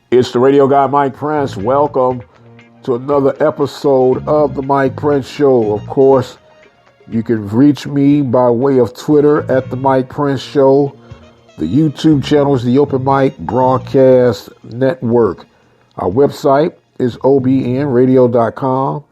It's the radio guy, Mike Prince. Welcome to another episode of the Mike Prince Show. Of course, you can reach me by way of Twitter at the Mike Prince Show. The YouTube channel is the Open Mic Broadcast Network. Our website is obnradio.com.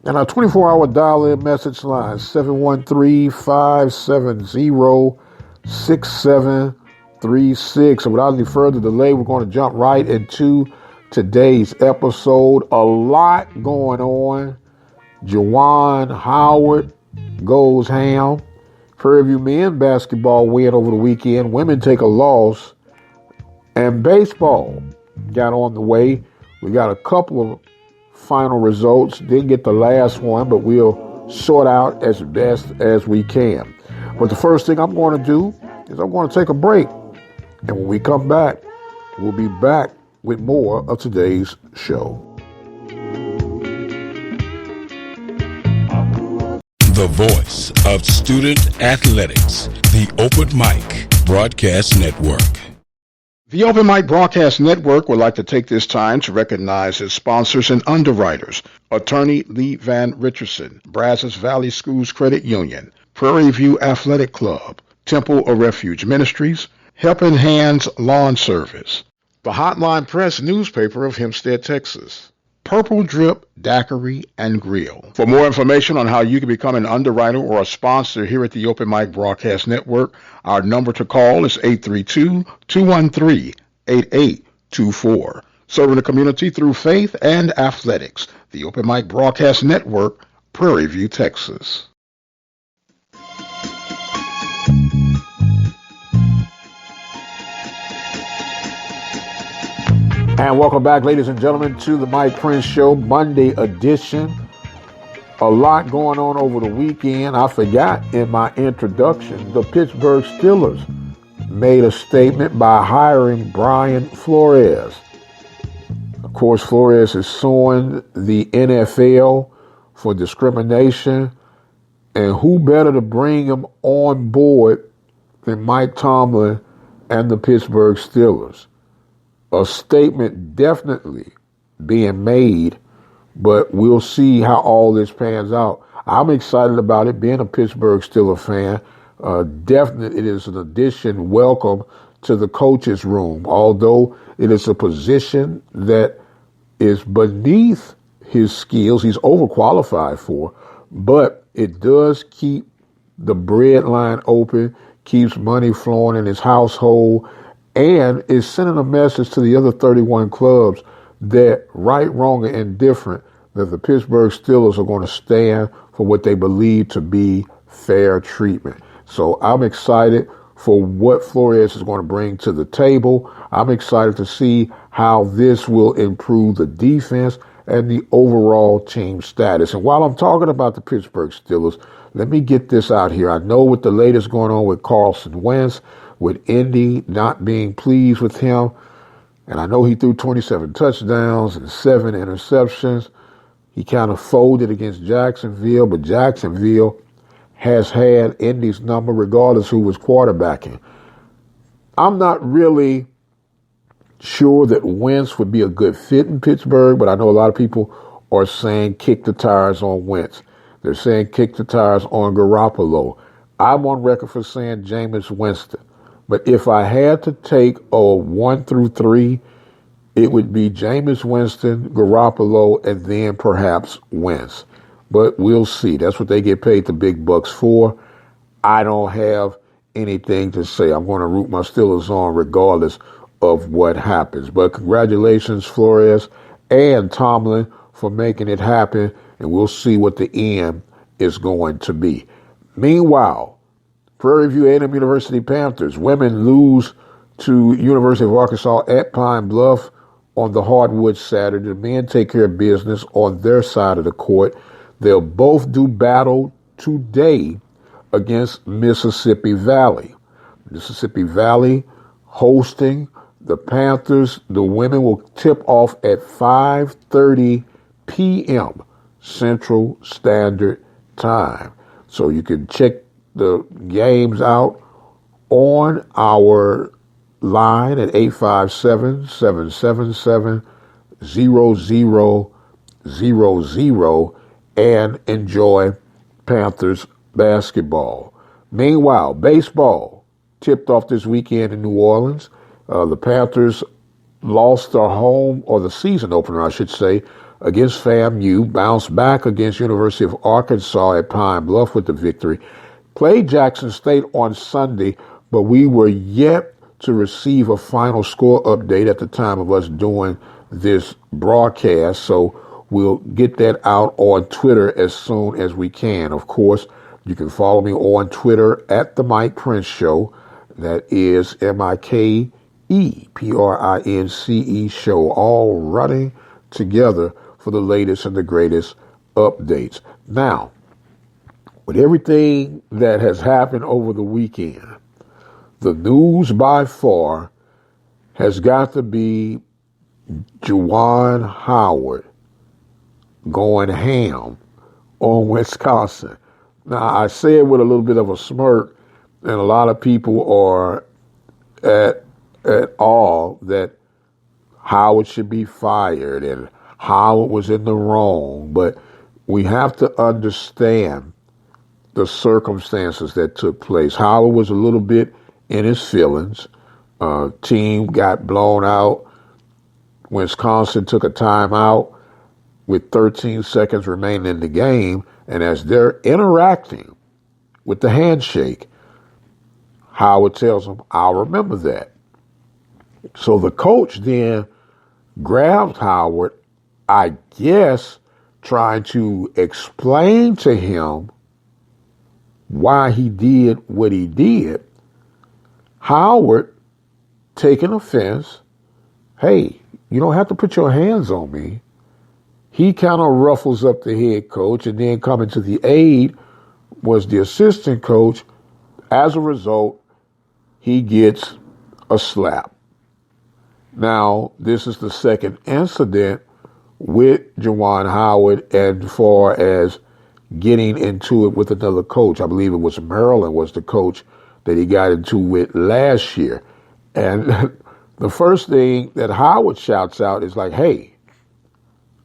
And our 24-hour dial-in message line, 713-570-6736. And without any further delay, we're going to jump right into today's episode. A lot going on. Juwan Howard goes ham. Prairie View men basketball win over the weekend. Women take a loss. And baseball got on the way. We got a couple of final results. Didn't get the last one, but we'll sort out as best as we can. But the first thing I'm going to do is I'm going to take a break. And when we come back, we'll be back with more of today's show. The voice of student athletics, the Open Mic Broadcast Network. The Open Mic Broadcast Network would like to take this time to recognize its sponsors and underwriters: Attorney Lee Van Richardson, Brazos Valley Schools Credit Union, Prairie View Athletic Club, Temple of Refuge Ministries, Helping Hands Lawn Service, the Hotline Press newspaper of Hempstead, Texas, Purple Drip Daiquiri and Grill. For more information on how you can become an underwriter or a sponsor here at the Open Mic Broadcast Network, our number to call is 832-213-8824. Serving the community through faith and athletics. The Open Mic Broadcast Network, Prairie View, Texas. And welcome back, ladies and gentlemen, to the Mike Prince Show, Monday edition. A lot going on over the weekend. I forgot in my introduction, the Pittsburgh Steelers made a statement by hiring Brian Flores. Of course, Flores is suing the NFL for discrimination. And who better to bring him on board than Mike Tomlin and the Pittsburgh Steelers? A statement definitely being made, but we'll see how all this pans out. I'm excited about it, being a Pittsburgh Steelers fan. Definitely it is an addition. Welcome to the coach's room, although it is a position that is beneath his skills. He's overqualified for, but it does keep the bread line open, keeps money flowing in his household, and is sending a message to the other 31 clubs that, right, wrong, and indifferent, that the Pittsburgh Steelers are going to stand for what they believe to be fair treatment. So I'm excited for what Flores is going to bring to the table. I'm excited to see how this will improve the defense and the overall team status. And while I'm talking about the Pittsburgh Steelers, let me get this out here. I know with the latest going on with Carson Wentz, with Indy not being pleased with him, and I know he threw 27 touchdowns and 7 interceptions. He kind of folded against Jacksonville, but Jacksonville has had Indy's number regardless who was quarterbacking. I'm not really sure that Wentz would be a good fit in Pittsburgh, but I know a lot of people are saying kick the tires on Wentz. They're saying kick the tires on Garoppolo. I'm on record for saying Jameis Winston. But if I had to take a 1 through 3, it would be Jameis Winston, Garoppolo, and then perhaps Wentz. But we'll see. That's what they get paid the big bucks for. I don't have anything to say. I'm going to root my Steelers on regardless of what happens. But congratulations, Flores and Tomlin, for making it happen, and we'll see what the end is going to be. Meanwhile, Prairie View A&M University Panthers women lose to University of Arkansas at Pine Bluff on the hardwood Saturday. The men take care of business on their side of the court. They'll both do battle today against Mississippi Valley. Mississippi Valley hosting the Panthers. The women will tip off at 5:30 p.m. Central Standard Time. So you can check the games out on our line at 857-777-0000 and enjoy Panthers basketball. Meanwhile, baseball tipped off this weekend in New Orleans. The Panthers lost their home, or the season opener, I should say, against FAMU, bounced back against University of Arkansas at Pine Bluff with the victory. Played Jackson State on Sunday, but we were yet to receive a final score update at the time of us doing this broadcast, so we'll get that out on Twitter as soon as we can. Of course, you can follow me on Twitter at The Mike Prince Show. That is MikePrince Show, all running together for the latest and the greatest updates. Now, with everything that has happened over the weekend, the news by far has got to be Juwan Howard going ham on Wisconsin. Now, I say it with a little bit of a smirk, and a lot of people are at awe that Howard should be fired and Howard was in the wrong. But we have to understand the circumstances that took place. Howard was a little bit in his feelings. Team got blown out. Wisconsin took a timeout with 13 seconds remaining in the game, and as they're interacting with the handshake, Howard tells him, "I'll remember that." So the coach then grabbed Howard, I guess, trying to explain to him why he did what he did. Howard, taking offense, "Hey, you don't have to put your hands on me." He kind of ruffles up the head coach, and then coming to the aid was the assistant coach. As a result, he gets a slap. Now, this is the second incident with Juwan Howard, and far as getting into it with another coach. I believe it was Maryland was the coach that he got into with last year. And the first thing that Howard shouts out is like, "Hey,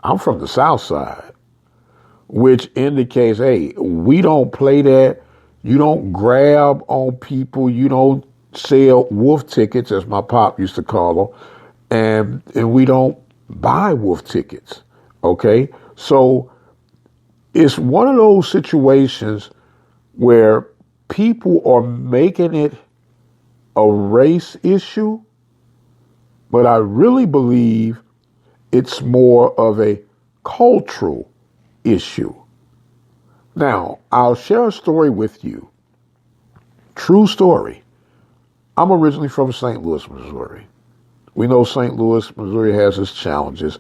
I'm from the South Side," which indicates, hey, we don't play that. You don't grab on people. You don't sell wolf tickets, as my pop used to call them. And we don't buy wolf tickets. Okay? So it's one of those situations where people are making it a race issue, but I really believe it's more of a cultural issue. Now, I'll share a story with you. True story. I'm originally from St. Louis, Missouri. We know St. Louis, Missouri has its challenges,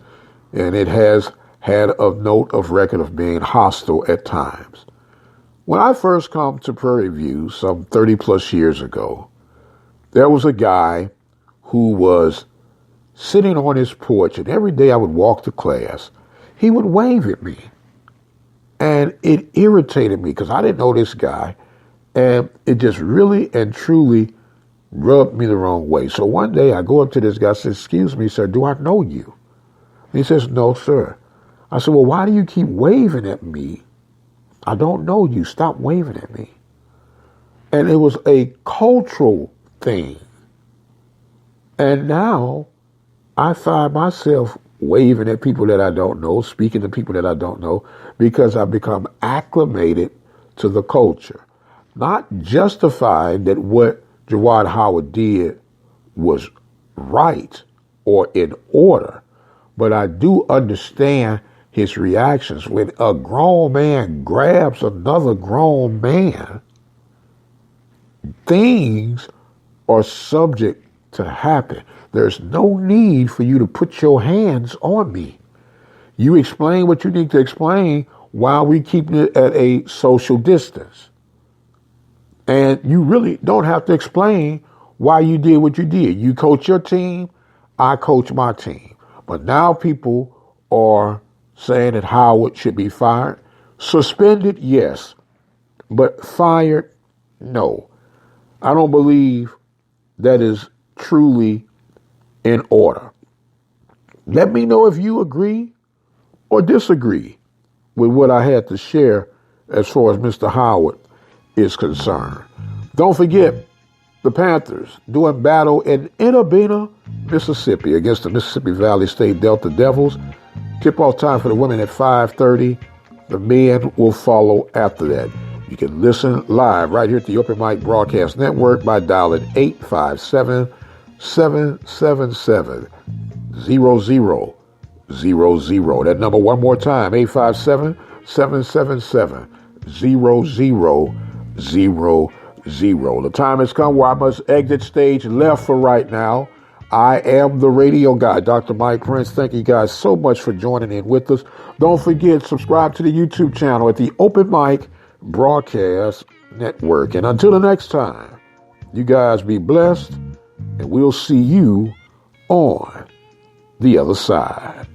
and it has had a note of record of being hostile at times. When I first come to Prairie View some 30 plus years ago, there was a guy who was sitting on his porch, and every day I would walk to class, he would wave at me. And it irritated me because I didn't know this guy, and it just really and truly rubbed me the wrong way. So one day I go up to this guy and say, "Excuse me, sir, do I know you?" And he says, "No, sir." I said, "Well, why do you keep waving at me? I don't know you. Stop waving at me." And it was a cultural thing. And now I find myself waving at people that I don't know, speaking to people that I don't know, because I've become acclimated to the culture. Not justifying that what Juwan Howard did was right or in order, but I do understand his reactions. When a grown man grabs another grown man, things are subject to happen. There's no need for you to put your hands on me. You explain what you need to explain while we keep it at a social distance. And you really don't have to explain why you did what you did. You coach your team, I coach my team. But now people are saying that Howard should be fired. Suspended, yes. But fired, no. I don't believe that is truly in order. Let me know if you agree or disagree with what I had to share as far as Mr. Howard is concerned. Don't forget the Panthers doing battle in Inabena, Mississippi against the Mississippi Valley State Delta Devils. Tip-off time for the women at 5:30. The men will follow after that. You can listen live right here at the Open Mic Broadcast Network by dialing 857-777-0000. That number one more time, 857-777-0000. The time has come where I must exit stage left for right now. I am the radio guy, Dr. Mike Prince. Thank you guys so much for joining in with us. Don't forget, subscribe to the YouTube channel at the Open Mic Broadcast Network. And until the next time, you guys be blessed, and we'll see you on the other side.